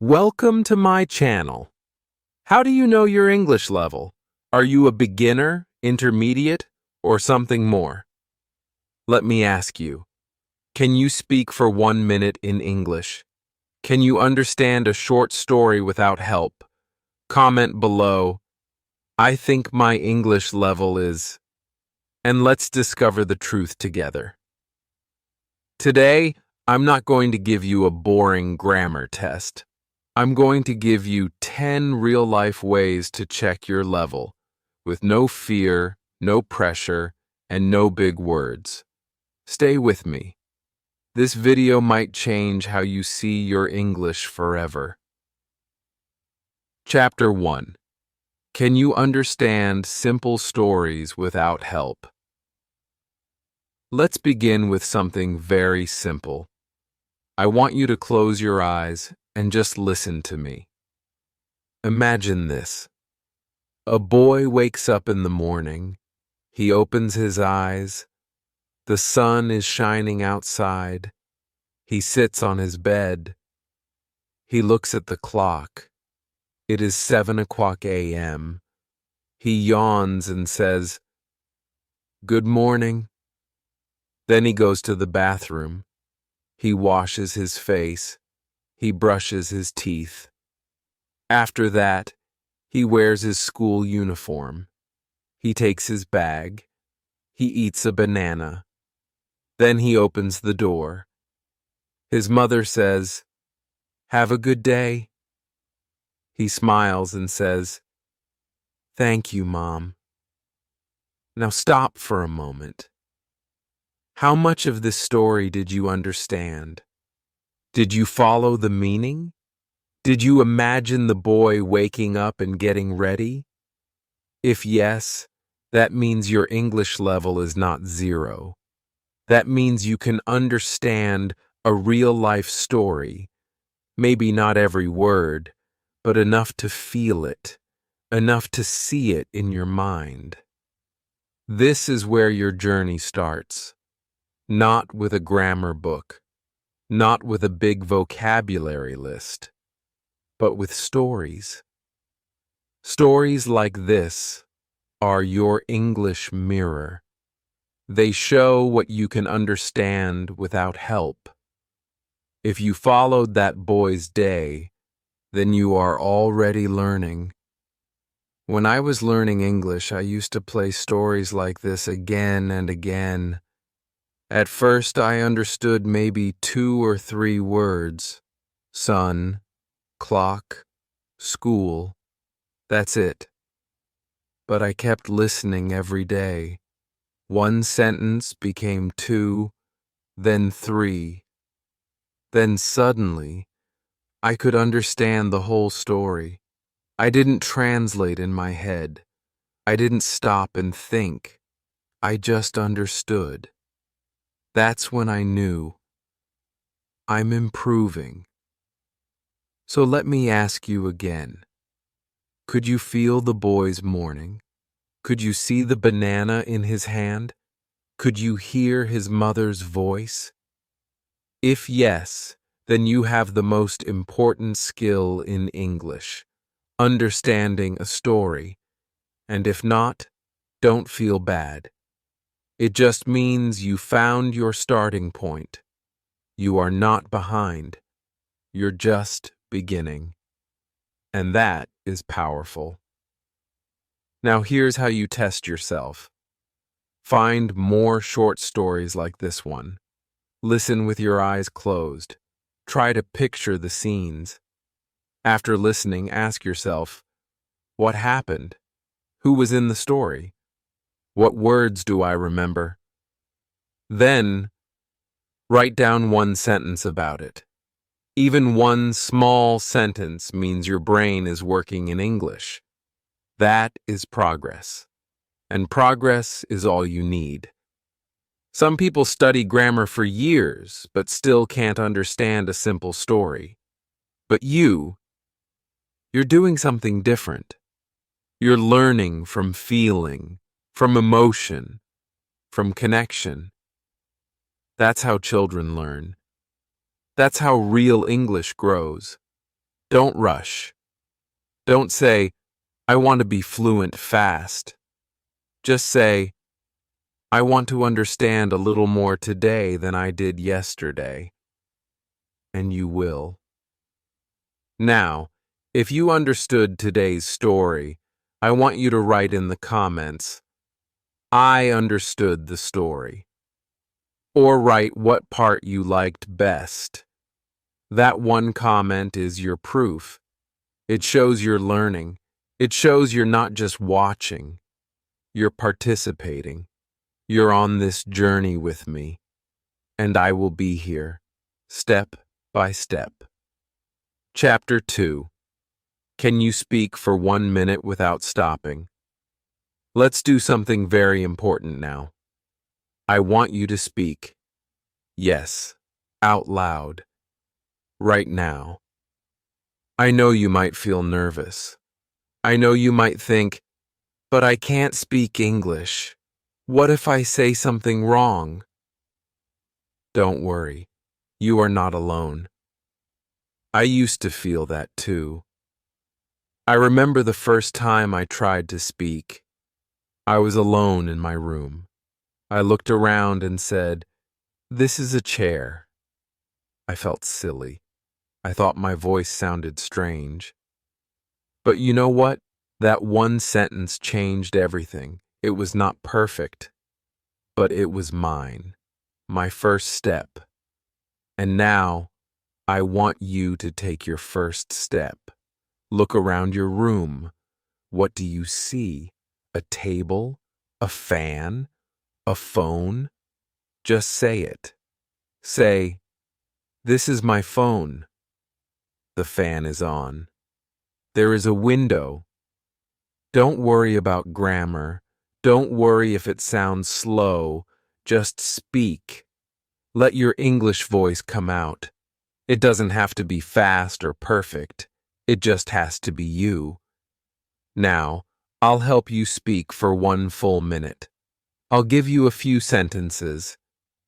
Welcome to my channel. How do you know your English level? Are you a beginner, intermediate, or something more? Let me ask you, can you speak for 1 minute in English? Can you understand a short story without help? Comment below, I think my English level is, and let's discover the truth together. Today, I'm not going to give you a boring grammar test. I'm going to give you 10 real-life ways to check your level, with no fear, no pressure, and no big words. Stay with me. This video might change how you see your English forever. Chapter 1. Can you understand simple stories without help? Let's begin with something very simple. I want you to close your eyes and just listen to me. Imagine this. A boy wakes up in the morning. He opens his eyes. The sun is shining outside. He sits on his bed. He looks at the clock. It is 7 o'clock a.m. He yawns and says, "Good morning." Then he goes to the bathroom. He washes his face. He brushes his teeth. After that, he wears his school uniform. He takes his bag. He eats a banana. Then he opens the door. His mother says, "Have a good day." He smiles and says, "Thank you, Mom." Now stop for a moment. How much of this story did you understand? Did you follow the meaning? Did you imagine the boy waking up and getting ready? If yes, that means your English level is not 0. That means you can understand a real-life story, maybe not every word, but enough to feel it, enough to see it in your mind. This is where your journey starts, not with a grammar book, not with a big vocabulary list, but with stories. Stories like this are your English mirror. They show what you can understand without help. If you followed that boy's day, then you are already learning. When I was learning English, I used to play stories like this again and again. At first, I understood maybe 2 or 3 words. Sun, clock, school. That's it. But I kept listening every day. 1 sentence became 2, then 3. Then suddenly, I could understand the whole story. I didn't translate in my head. I didn't stop and think. I just understood. That's when I knew I'm improving. So let me ask you again. Could you feel the boy's morning? Could you see the banana in his hand? Could you hear his mother's voice? If yes, then you have the most important skill in English, understanding a story. And if not, don't feel bad. It just means you found your starting point. You are not behind. You're just beginning. And that is powerful. Now here's how you test yourself. Find more short stories like this one. Listen with your eyes closed. Try to picture the scenes. After listening, ask yourself, what happened? Who was in the story? What words do I remember? Then, write down 1 sentence about it. Even 1 small sentence means your brain is working in English. That is progress. And progress is all you need. Some people study grammar for years, but still can't understand a simple story. But you're doing something different. You're learning from feeling, from emotion, from connection. That's how children learn. That's how real English grows. Don't rush. Don't say, I want to be fluent fast. Just say, I want to understand a little more today than I did yesterday. And you will. Now, if you understood today's story, I want you to write in the comments, I understood the story. Or write what part you liked best. That one comment is your proof. It shows you're learning. It shows you're not just watching. You're participating. You're on this journey with me. And I will be here, step by step. Chapter 2. Can you speak for 1 minute without stopping? Let's do something very important now. I want you to speak. Yes, out loud. Right now. I know you might feel nervous. I know you might think, but I can't speak English. What if I say something wrong? Don't worry. You are not alone. I used to feel that too. I remember the first time I tried to speak. I was alone in my room. I looked around and said, "This is a chair." I felt silly. I thought my voice sounded strange. But you know what? That one sentence changed everything. It was not perfect, but it was mine, my first step. And now, I want you to take your first step. Look around your room. What do you see? A table? A fan? A phone? Just say it. Say, "This is my phone." The fan is on. There is a window. Don't worry about grammar. Don't worry if it sounds slow. Just speak. Let your English voice come out. It doesn't have to be fast or perfect. It just has to be you. Now, I'll help you speak for 1 full minute. I'll give you a few sentences.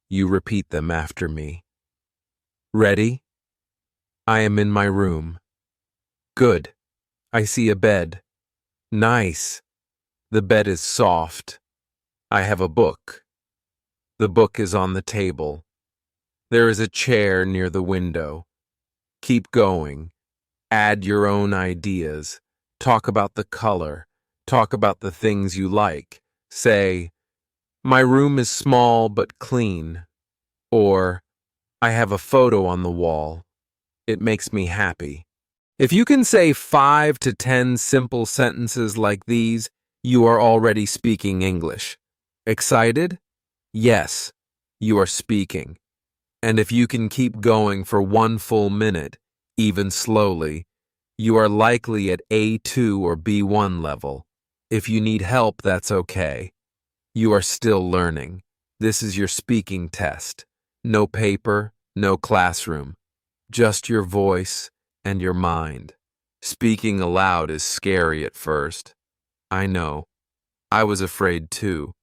You repeat them after me. Ready? I am in my room. Good. I see a bed. Nice. The bed is soft. I have a book. The book is on the table. There is a chair near the window. Keep going. Add your own ideas. Talk about the color. Talk about the things you like. Say, "My room is small but clean." Or, "I have a photo on the wall. It makes me happy." If you can say 5 to 10 simple sentences like these, you are already speaking English. Excited? Yes, you are speaking. And if you can keep going for 1 full minute, even slowly, you are likely at A2 or B1 level. If you need help, that's okay. You are still learning. This is your speaking test. No paper, no classroom. Just your voice and your mind. Speaking aloud is scary at first. I know. I was afraid too.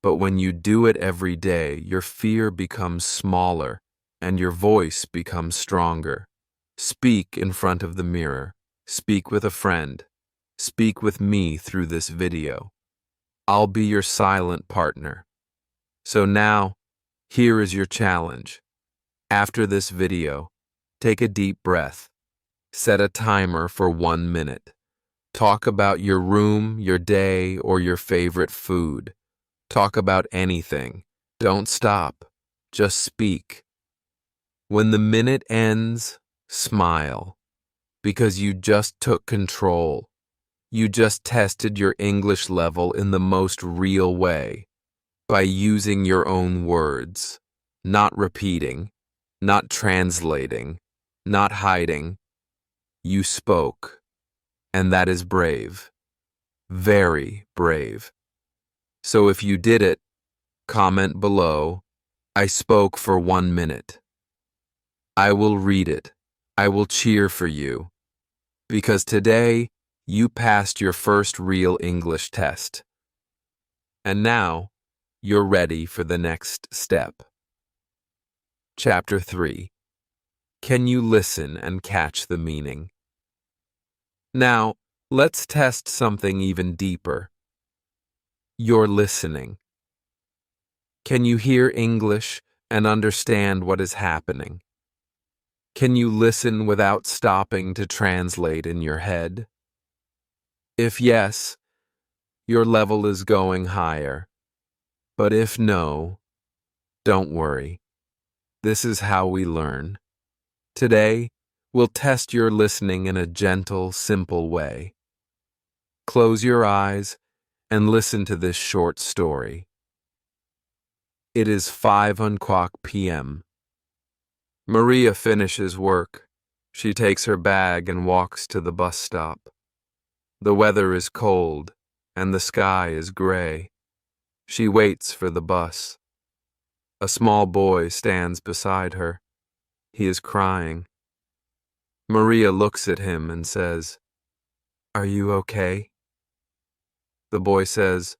But when you do it every day, your fear becomes smaller and your voice becomes stronger. Speak in front of the mirror. Speak with a friend. Speak with me through this video. I'll be your silent partner. So now, here is your challenge. After this video, take a deep breath. Set a timer for 1 minute. Talk about your room, your day, or your favorite food. Talk about anything. Don't stop. Just speak. When the minute ends, smile. Because you just took control. You just tested your English level in the most real way. By using your own words. Not repeating. Not translating. Not hiding. You spoke. And that is brave. Very brave. So if you did it, comment below, "I spoke for 1 minute." I will read it. I will cheer for you. Because today, you passed your first real English test. And now, you're ready for the next step. Chapter 3. Can you listen and catch the meaning? Now, let's test something even deeper. Your listening. Can you hear English and understand what is happening? Can you listen without stopping to translate in your head? If yes, your level is going higher. But if no, don't worry. This is how we learn. Today, we'll test your listening in a gentle, simple way. Close your eyes and listen to this short story. It is 5:00 p.m. Maria finishes work. She takes her bag and walks to the bus stop. The weather is cold and the sky is gray. She waits for the bus. A small boy stands beside her. He is crying. Maria looks at him and says, "Are you okay?" The boy says,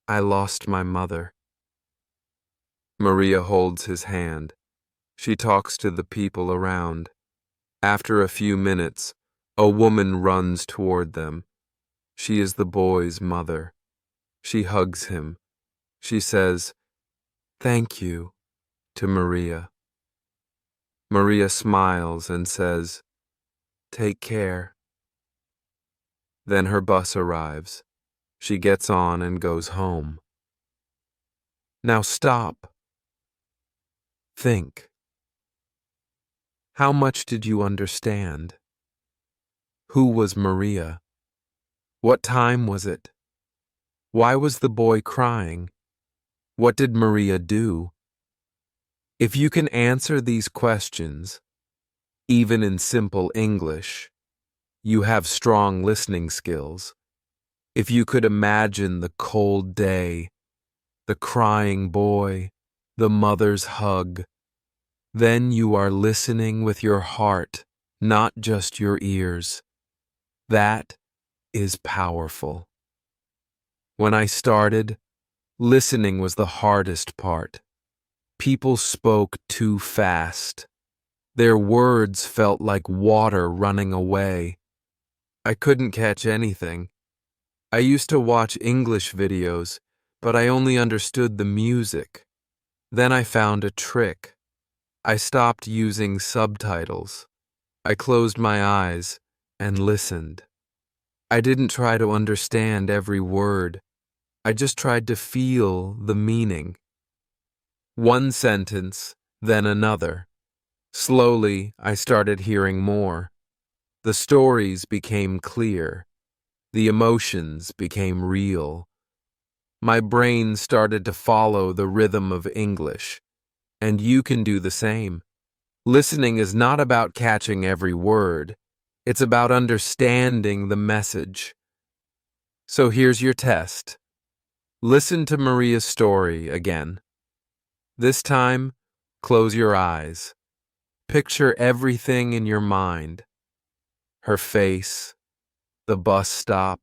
"I lost my mother." Maria holds his hand. She talks to the people around. After a few minutes, a woman runs toward them. She is the boy's mother. She hugs him. She says, "Thank you," to Maria. Maria smiles and says, "Take care." Then her bus arrives. She gets on and goes home. Now stop. Think. How much did you understand? Who was Maria? What time was it? Why was the boy crying? What did Maria do? If you can answer these questions, even in simple English, you have strong listening skills. If you could imagine the cold day, the crying boy, the mother's hug, then you are listening with your heart, not just your ears. That is powerful. When I started, listening was the hardest part. People spoke too fast. Their words felt like water running away. I couldn't catch anything. I used to watch English videos, but I only understood the music. Then I found a trick. I stopped using subtitles. I closed my eyes and listened. I didn't try to understand every word. I just tried to feel the meaning. One sentence, then another. Slowly, I started hearing more. The stories became clear. The emotions became real. My brain started to follow the rhythm of English. And you can do the same. Listening is not about catching every word. It's about understanding the message. So here's your test. Listen to Maria's story again. This time, close your eyes. Picture everything in your mind. Her face, the bus stop,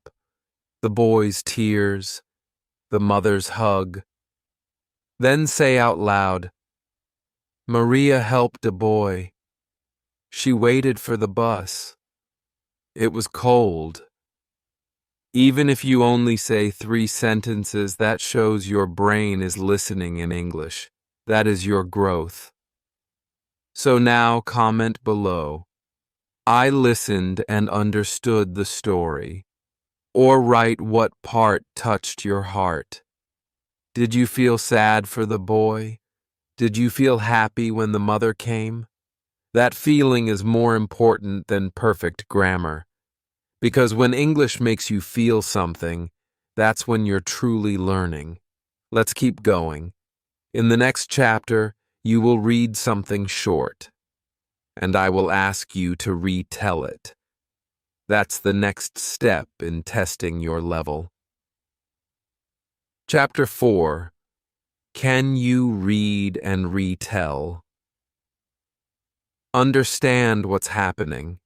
the boy's tears, the mother's hug. Then say out loud, "Maria helped a boy. She waited for the bus. It was cold." Even if you only say 3 sentences, that shows your brain is listening in English. That is your growth. So now comment below, "I listened and understood the story," or write what part touched your heart. Did you feel sad for the boy? Did you feel happy when the mother came? That feeling is more important than perfect grammar. Because when English makes you feel something, that's when you're truly learning. Let's keep going. In the next chapter, you will read something short, and I will ask you to retell it. That's the next step in testing your level. Chapter 4. Can you read and retell? Understand what's happening.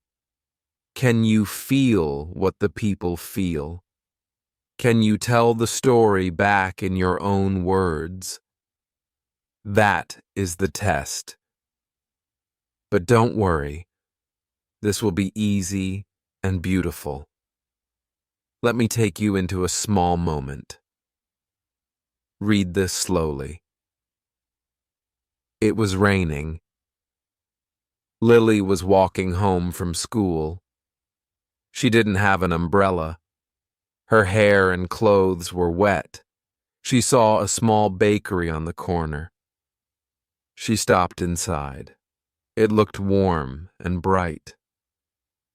Can you feel what the people feel? Can you tell the story back in your own words? That is the test. But don't worry. This will be easy and beautiful. Let me take you into a small moment. Read this slowly. It was raining. Lily was walking home from school. She didn't have an umbrella. Her hair and clothes were wet. She saw a small bakery on the corner. She stopped inside. It looked warm and bright.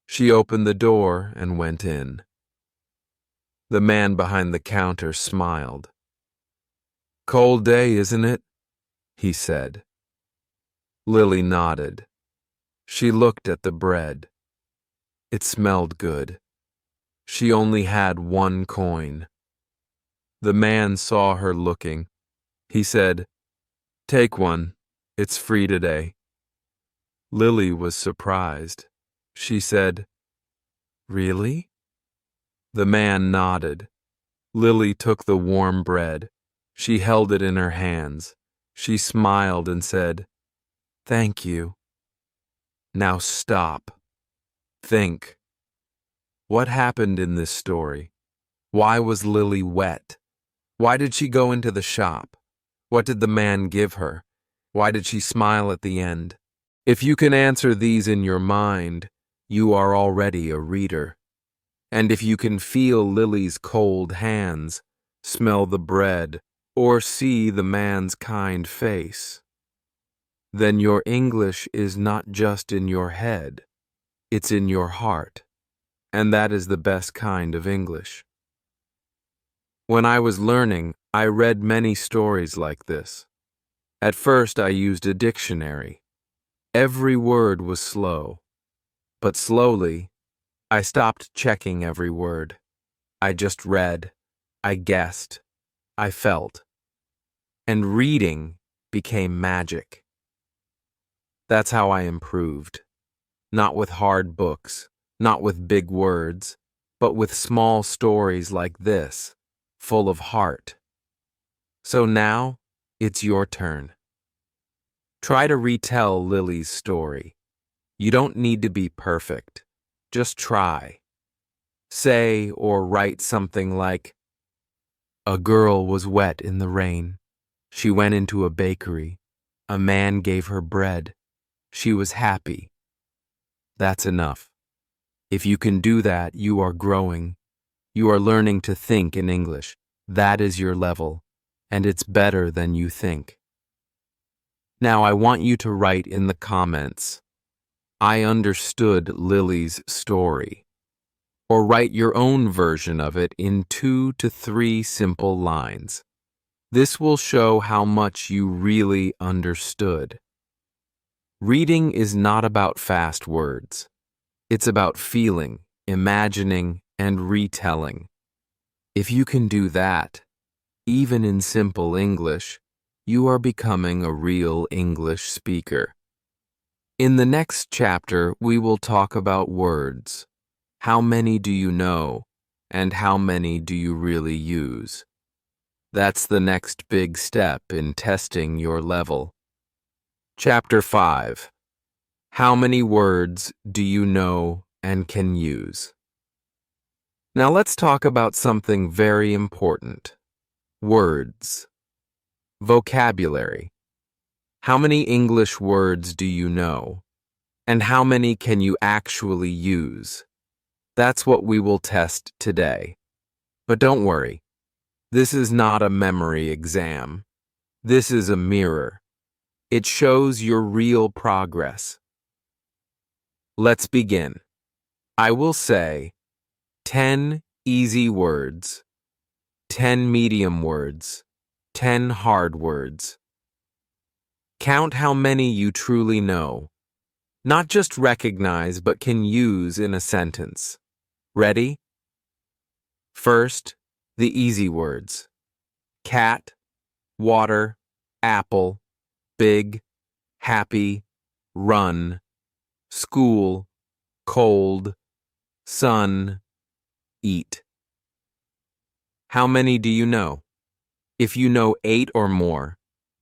She opened the door and went in. The man behind the counter smiled. "Cold day, isn't it?" he said. Lily nodded. She looked at the bread. It smelled good. She only had 1 coin. The man saw her looking. He said, "Take one. It's free today." Lily was surprised. She said, "Really?" The man nodded. Lily took the warm bread. She held it in her hands. She smiled and said, "Thank you." Now stop. Think. What happened in this story? Why was Lily wet? Why did she go into the shop? What did the man give her? Why did she smile at the end? If you can answer these in your mind, you are already a reader. And if you can feel Lily's cold hands, smell the bread, or see the man's kind face, then your English is not just in your head, it's in your heart. And that is the best kind of English. When I was learning, I read many stories like this. At first, I used a dictionary. Every word was slow. But slowly, I stopped checking every word. I just read. I guessed. I felt. And reading became magic. That's how I improved. Not with hard books, not with big words, but with small stories like this, full of heart. So now, it's your turn. Try to retell Lily's story. You don't need to be perfect. Just try. Say or write something like, "A girl was wet in the rain. She went into a bakery. A man gave her bread. She was happy." That's enough. If you can do that, you are growing. You are learning to think in English. That is your level, and it's better than you think. Now I want you to write in the comments, "I understood Lily's story," or write your own version of it in 2 to 3 simple lines. This will show how much you really understood. Reading is not about fast words. It's about feeling, imagining, and retelling. If you can do that, even in simple English, you are becoming a real English speaker. In the next chapter, we will talk about words. How many do you know, and how many do you really use? That's the next big step in testing your level. Chapter 5. How many words do you know and can use? Now let's talk about something very important. Words. Vocabulary. How many English words do you know? And how many can you actually use? That's what we will test today. But don't worry. This is not a memory exam. This is a mirror. It shows your real progress. Let's begin. I will say 10 easy words, 10 medium words, 10 hard words. Count how many you truly know. Not just recognize, but can use in a sentence. Ready? First, the easy words. Cat, water, apple, big, happy, run, school, cold, sun, eat. How many do you know? If you know 8 or more,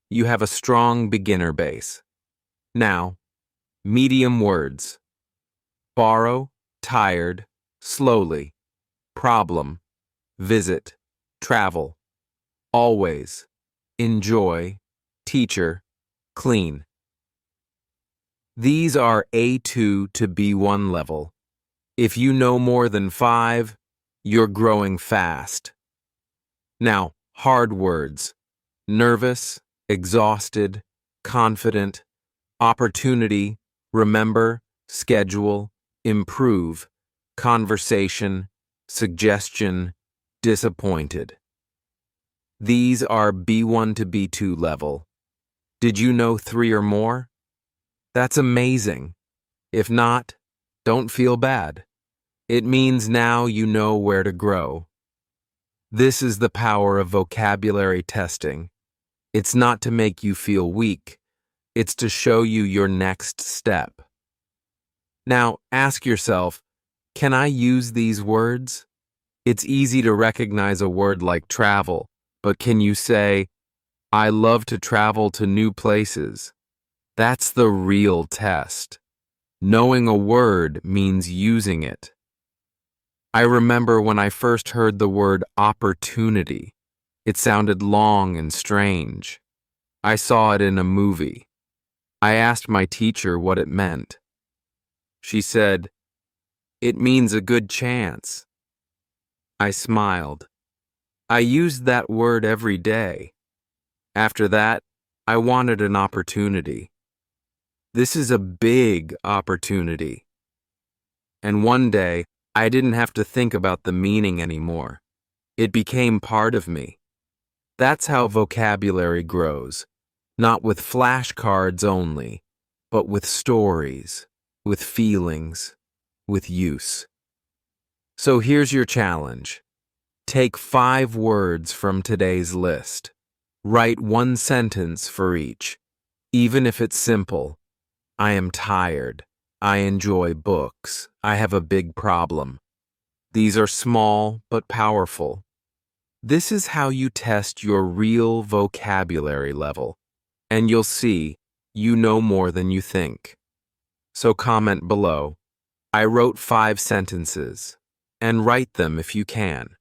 you have a strong beginner base. Now, medium words. Borrow, tired, slowly, problem, visit, travel, always, enjoy, teacher, clean. These are A2 to B1 level. If you know more than 5, you're growing fast. Now, hard words: nervous, exhausted, confident, opportunity, remember, schedule, improve, conversation, suggestion, disappointed. These are B1 to B2 level. Did you know 3 or more? That's amazing. If not, don't feel bad. It means now you know where to grow. This is the power of vocabulary testing. It's not to make you feel weak. It's to show you your next step. Now, ask yourself, can I use these words? It's easy to recognize a word like travel, but can you say, I love to travel to new places? That's the real test. Knowing a word means using it. I remember when I first heard the word opportunity. It sounded long and strange. I saw it in a movie. I asked my teacher what it meant. She said, "It means a good chance." I smiled. I used that word every day. After that, I wanted an opportunity. This is a big opportunity. And one day, I didn't have to think about the meaning anymore. It became part of me. That's how vocabulary grows, not with flashcards only, but with stories, with feelings, with use. So here's your challenge. Take 5 words from today's list. Write 1 sentence for each, even if it's simple. I am tired. I enjoy books. I have a big problem. These are small but powerful. This is how you test your real vocabulary level, and you'll see you know more than you think. So comment below, I wrote 5 sentences, and write them if you can.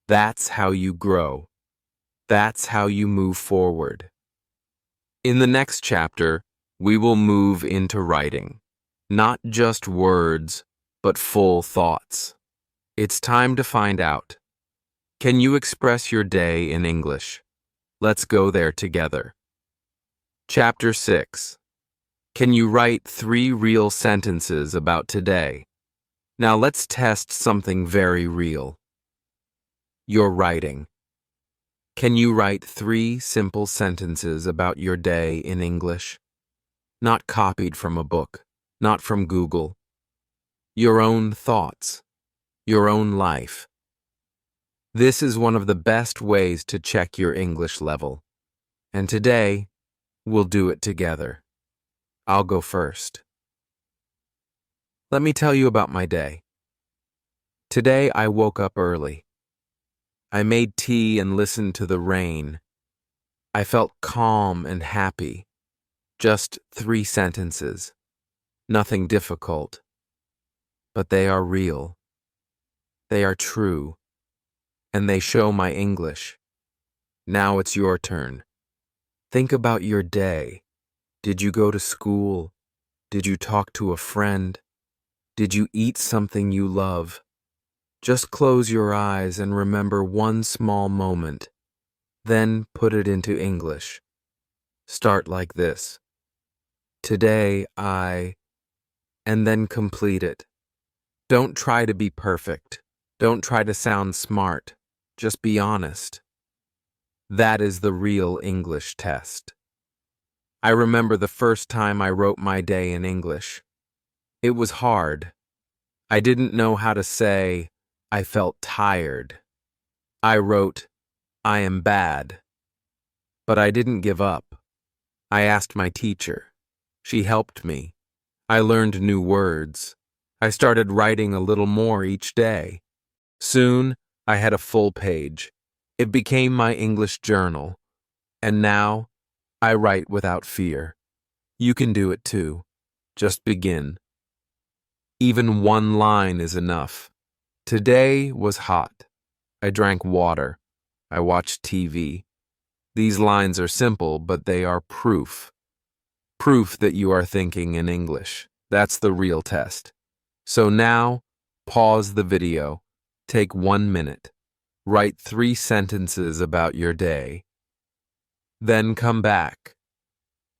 That's how you grow. That's how you move forward. In the next chapter, we will move into writing. Not just words, but full thoughts. It's time to find out. Can you express your day in English? Let's go there together. Chapter 6. Can you write 3 real sentences about today? Now let's test something very real. Your writing. Can you write 3 simple sentences about your day in English? Not copied from a book, not from Google. Your own thoughts, your own life. This is one of the best ways to check your English level. And today, we'll do it together. I'll go first. Let me tell you about my day. Today I woke up early. I made tea and listened to the rain. I felt calm and happy. Just 3 sentences. Nothing difficult. But they are real. They are true. And they show my English. Now it's your turn. Think about your day. Did you go to school? Did you talk to a friend? Did you eat something you love? Just close your eyes and remember one small moment. Then put it into English. Start like this. Today I... and then complete it. Don't try to be perfect. Don't try to sound smart. Just be honest. That is the real English test. I remember the first time I wrote my day in English. It was hard. I didn't know how to say, I felt tired. I wrote, I am bad. But I didn't give up. I asked my teacher. She helped me. I learned new words. I started writing a little more each day. Soon, I had a full page. It became my English journal. And now, I write without fear. You can do it too. Just begin. Even 1 line is enough. Today was hot. I drank water. I watched TV. These lines are simple, but they are proof. Proof that you are thinking in English. That's the real test. So now, pause the video. Take 1 minute. Write 3 sentences about your day. Then come back.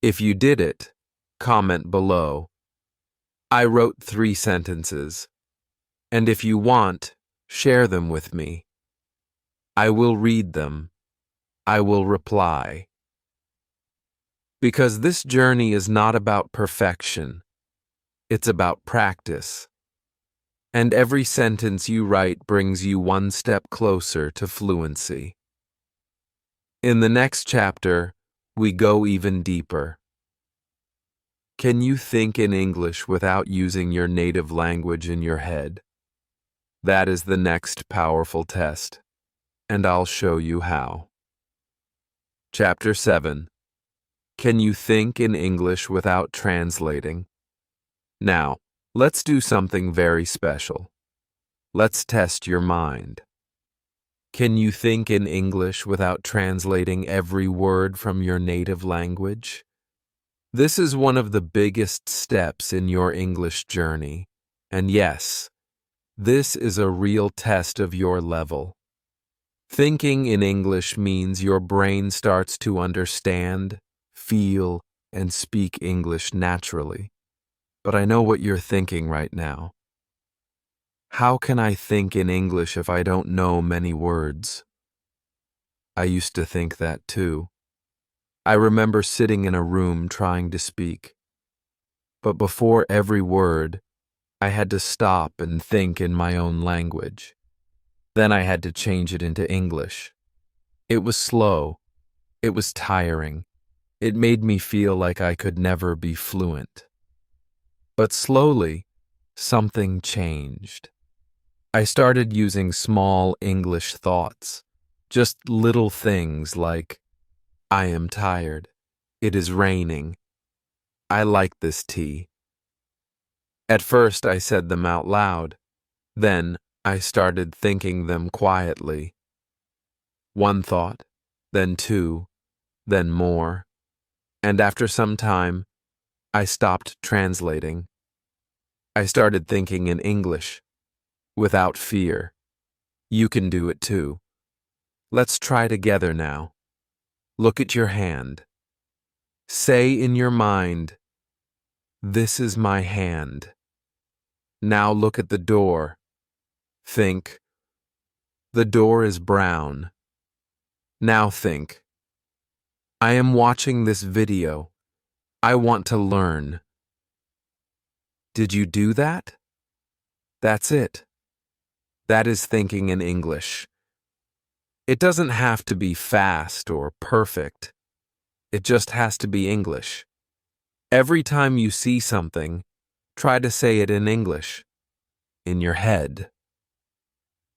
If you did it, comment below. I wrote 3 sentences. And if you want, share them with me. I will read them. I will reply. Because this journey is not about perfection. It's about practice. And every sentence you write brings you 1 step closer to fluency. In the next chapter, we go even deeper. Can you think in English without using your native language in your head? That is the next powerful test, and I'll show you how. Chapter 7. Can you think in English without translating? Now, let's do something very special. Let's test your mind. Can you think in English without translating every word from your native language? This is one of the biggest steps in your English journey. And yes, this is a real test of your level. Thinking in English means your brain starts to understand, feel, and speak English naturally. But I know what you're thinking right now. How can I think in English if I don't know many words? I used to think that too. I remember sitting in a room trying to speak. But before every word, I had to stop and think in my own language. Then I had to change it into English. It was slow. It was tiring. It made me feel like I could never be fluent. But slowly, something changed. I started using small English thoughts, just little things like, I am tired. It is raining. I like this tea. At first, I said them out loud. Then, I started thinking them quietly. 1 thought, then 2, then more. And after some time, I stopped translating. I started thinking in English, without fear. You can do it too. Let's try together now. Look at your hand. Say in your mind, this is my hand. Now look at the door. Think, the door is brown. Now think, I am watching this video. I want to learn. Did you do that? That's it. That is thinking in English. It doesn't have to be fast or perfect. It just has to be English. Every time you see something, try to say it in English, in your head.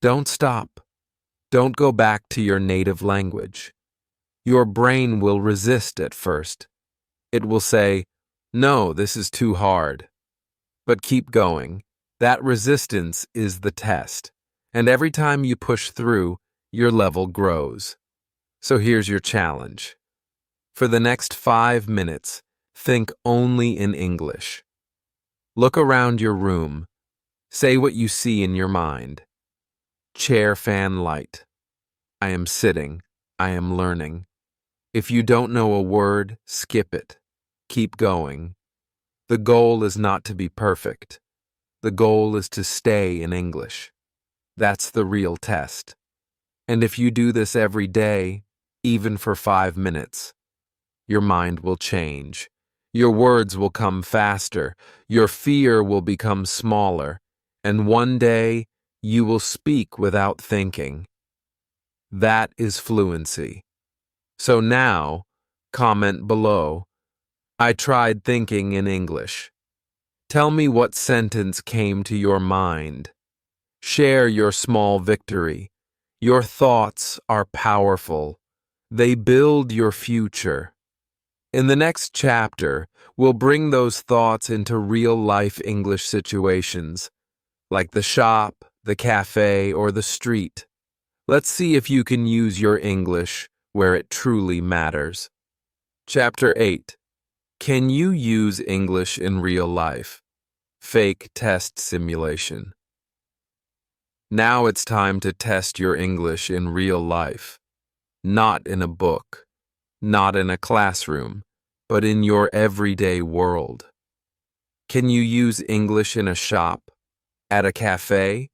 Don't stop. Don't go back to your native language. Your brain will resist at first. It will say, no, this is too hard. But keep going. That resistance is the test. And every time you push through, your level grows. So here's your challenge. For the next 5 minutes, think only in English. Look around your room. Say what you see in your mind. Chair fan light. I am sitting. I am learning. If you don't know a word, skip it. Keep going. The goal is not to be perfect. The goal is to stay in English. That's the real test. And if you do this every day, even for 5 minutes, your mind will change. Your words will come faster. Your fear will become smaller. And one day, you will speak without thinking. That is fluency. So now, comment below, I tried thinking in English. Tell me what sentence came to your mind. Share your small victory. Your thoughts are powerful. They build your future. In the next chapter, we'll bring those thoughts into real-life English situations, like the shop, the cafe, or the street. Let's see if you can use your English where it truly matters. Chapter 8. Can you use English in real life? Fake test simulation. Now it's time to test your English in real life. Not in a book, not in a classroom, but in your everyday world. Can you use English in a shop, at a cafe,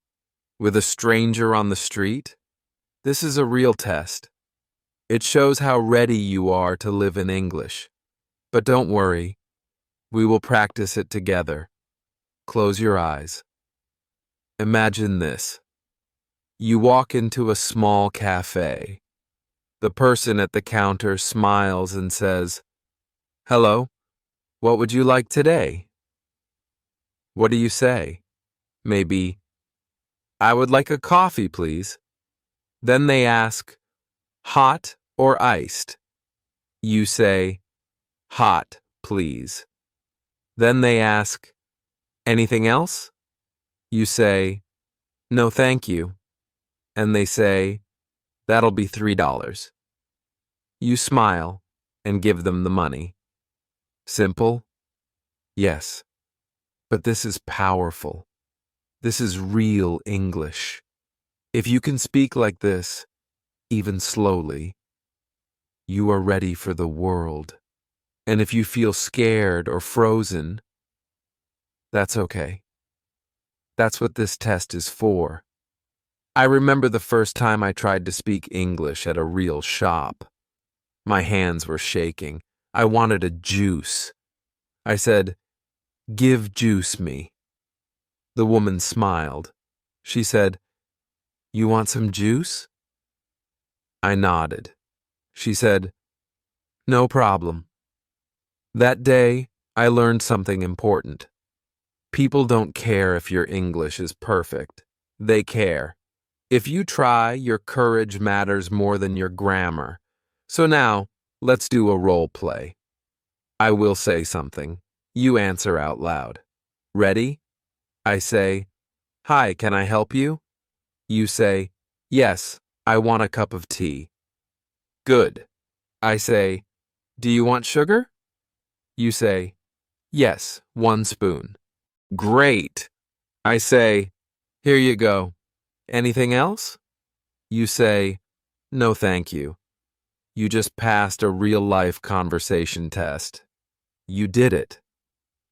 with a stranger on the street? This is a real test. It shows how ready you are to live in English. But don't worry, we will practice it together. Close your eyes. Imagine this. You walk into a small cafe. The person at the counter smiles and says, "Hello, what would you like today?" What do you say? Maybe, "I would like a coffee, please." Then they ask, "Hot or iced?" You say, "Hot, please." Then they ask, "Anything else?" You say, "No, thank you." And they say, "That'll be $3. You smile and give them the money. Simple? Yes. But this is powerful. This is real English. If you can speak like this, even slowly, you are ready for the world. And if you feel scared or frozen, that's okay. That's what this test is for. I remember the first time I tried to speak English at a real shop. My hands were shaking. I wanted a juice. I said, "Give juice me." The woman smiled. She said, "You want some juice?" I nodded. She said, "No problem." That day, I learned something important. People don't care if your English is perfect. They care. If you try, your courage matters more than your grammar. So now, let's do a role play. I will say something. You answer out loud. Ready? I say, "Hi, can I help you?" You say, "Yes, I want a cup of tea." Good. I say, "Do you want sugar?" You say, "Yes, 1 spoon." Great. I say, "Here you go. Anything else?" You say, "No, thank you." You just passed a real-life conversation test. You did it.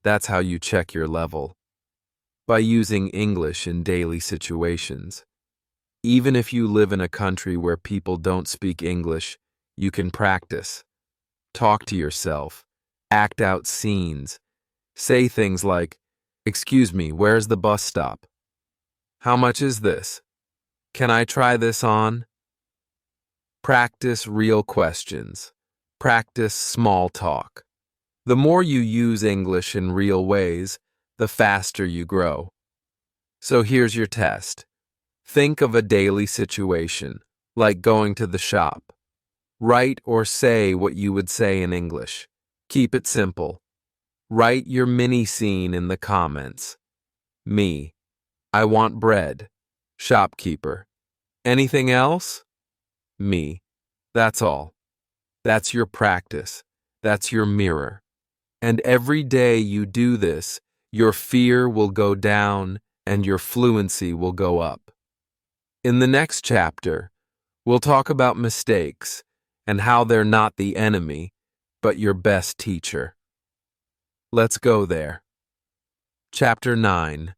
That's how you check your level. By using English in daily situations. Even if you live in a country where people don't speak English, you can practice. Talk to yourself. Act out scenes. Say things like, "Excuse me, where's the bus stop? How much is this? Can I try this on?" Practice real questions. Practice small talk. The more you use English in real ways, the faster you grow. So here's your test. Think of a daily situation, like going to the shop. Write or say what you would say in English. Keep it simple. Write your mini scene in the comments. Me. I want bread. Shopkeeper. Anything else? Me. That's all. That's your practice. That's your mirror. And every day you do this, your fear will go down and your fluency will go up. In the next chapter, we'll talk about mistakes and how they're not the enemy, but your best teacher. Let's go there. Chapter 9.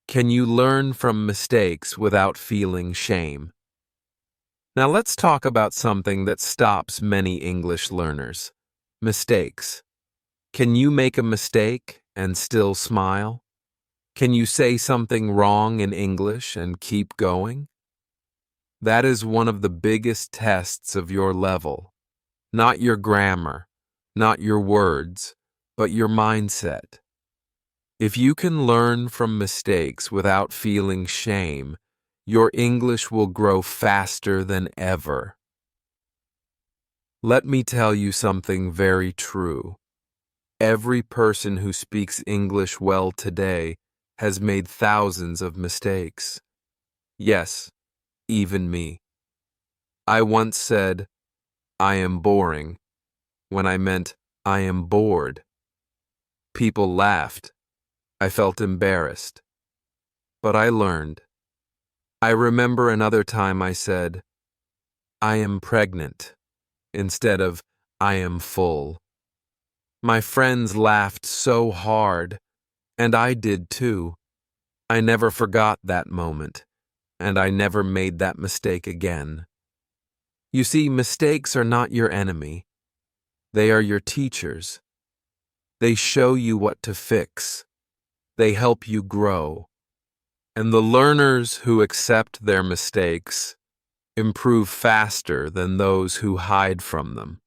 Can you learn from mistakes without feeling shame? Now let's talk about something that stops many English learners. Mistakes. Can you make a mistake and still smile? Can you say something wrong in English and keep going? That is one of the biggest tests of your level. Not your grammar, not your words, but your mindset. If you can learn from mistakes without feeling shame, your English will grow faster than ever. Let me tell you something very true. Every person who speaks English well today has made thousands of mistakes. Yes, even me. I once said, I am boring, when I meant I am bored. People laughed. I felt embarrassed. But I learned. I remember another time I said, I am pregnant, instead of I am full. My friends laughed so hard, and I did too. I never forgot that moment, and I never made that mistake again. You see, mistakes are not your enemy. They are your teachers. They show you what to fix. They help you grow. And the learners who accept their mistakes improve faster than those who hide from them.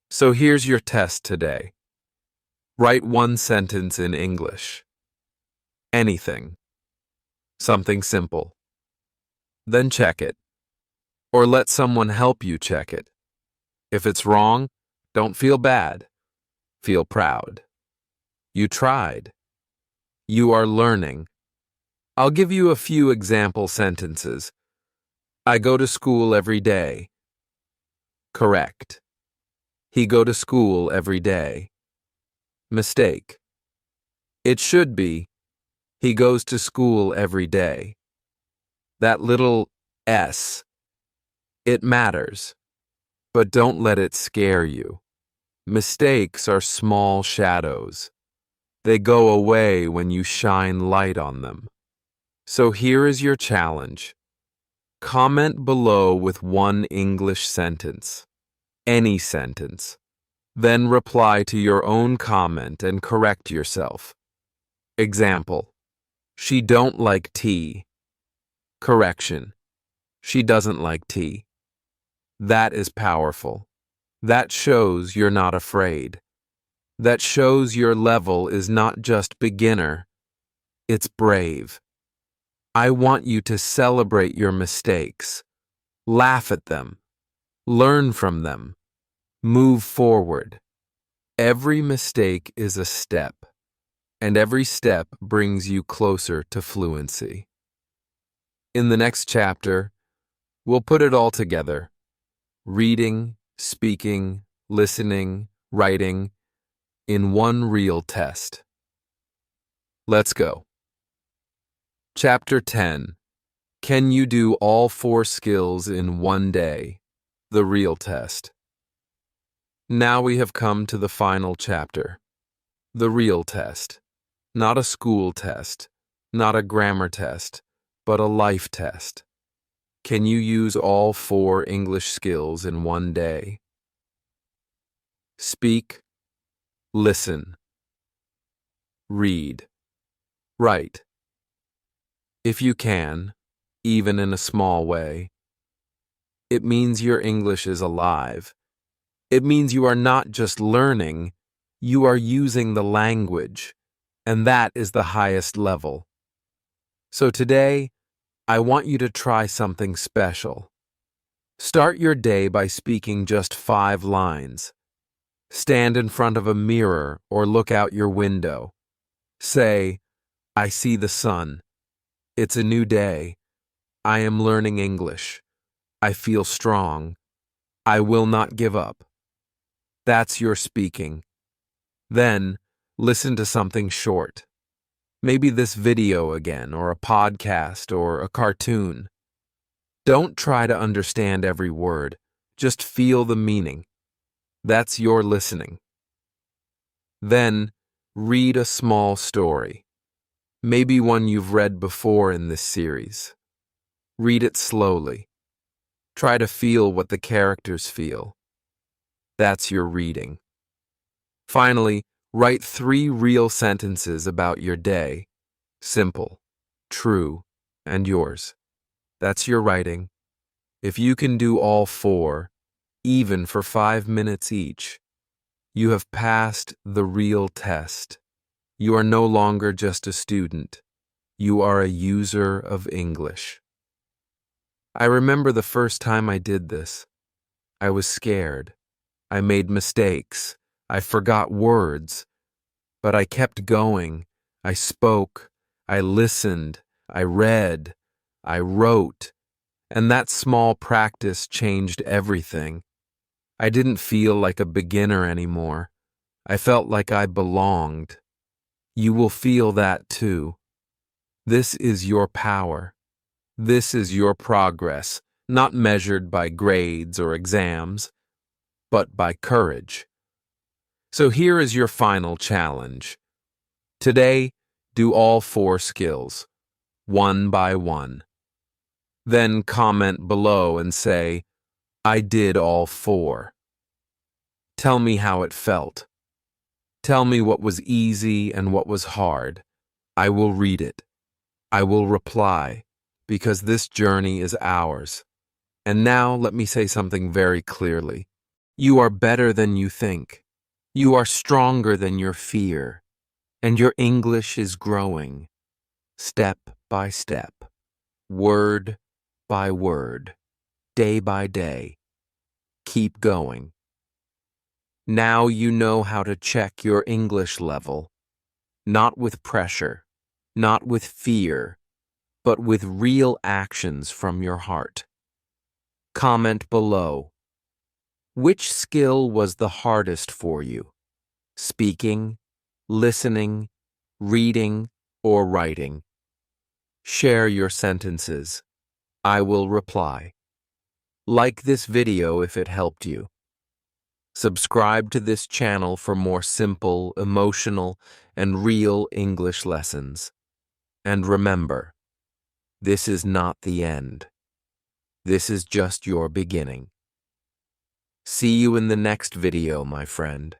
So here's your test today. Write one sentence in English. Anything. Something simple. Then check it. Or let someone help you check it. If it's wrong, don't feel bad. Feel proud. You tried. You are learning. I'll give you a few example sentences. I go to school every day. Correct. He go to school every day. Mistake. It should be, he goes to school every day. That little S, it matters, but don't let it scare you. Mistakes are small shadows. They go away when you shine light on them. So here is your challenge. Comment below with one English sentence. Any sentence. Then reply to your own comment and correct yourself. Example. She don't like tea. Correction. She doesn't like tea. That is powerful. That shows you're not afraid. That shows your level is not just beginner. It's brave. I want you to celebrate your mistakes. Laugh at them. Learn from them. Move forward. Every mistake is a step, and every step brings you closer to fluency. In the next chapter, we'll put it all together. Reading, speaking, listening, writing, in one real test. Let's go. Chapter 10. Can you do all 4 skills in one day? The real test. Now we have come to the final chapter. The real test. Not a school test, not a grammar test, but a life test. Can you use all 4 English skills in one day? Speak, listen, read, write. If you can, even in a small way, it means your English is alive. It means you are not just learning, you are using the language, and that is the highest level. So today, I want you to try something special. Start your day by speaking just 5 lines. Stand in front of a mirror or look out your window. Say, I see the sun. It's a new day. I am learning English. I feel strong. I will not give up. That's your speaking. Then, listen to something short. Maybe this video again, or a podcast, or a cartoon. Don't try to understand every word. Just feel the meaning. That's your listening. Then, read a small story. Maybe one you've read before in this series. Read it slowly. Try to feel what the characters feel. That's your reading. Finally, write 3 real sentences about your day. Simple, true, and yours. That's your writing. If you can do all 4, even for 5 minutes each, you have passed the real test. You are no longer just a student. You are a user of English. I remember the first time I did this. I was scared. I made mistakes. I forgot words. But I kept going. I spoke. I listened. I read. I wrote, and that small practice changed everything. I didn't feel like a beginner anymore. I felt like I belonged. You will feel that too. This is your power. This is your progress, not measured by grades or exams, but by courage. So here is your final challenge. Today, do all 4 skills, one by one. Then comment below and say, I did all 4. Tell me how it felt. Tell me what was easy and what was hard. I will read it. I will reply, because this journey is ours. And now let me say something very clearly. You are better than you think. You are stronger than your fear. And your English is growing, step by step, word by word, day by day. Keep going. Now you know how to check your English level, not with pressure, not with fear, but with real actions from your heart. Comment below. Which skill was the hardest for you? Speaking, listening, reading, or writing? Share your sentences. I will reply. Like this video if it helped you. Subscribe to this channel for more simple, emotional, and real English lessons. And remember, this is not the end. This is just your beginning. See you in the next video, my friend.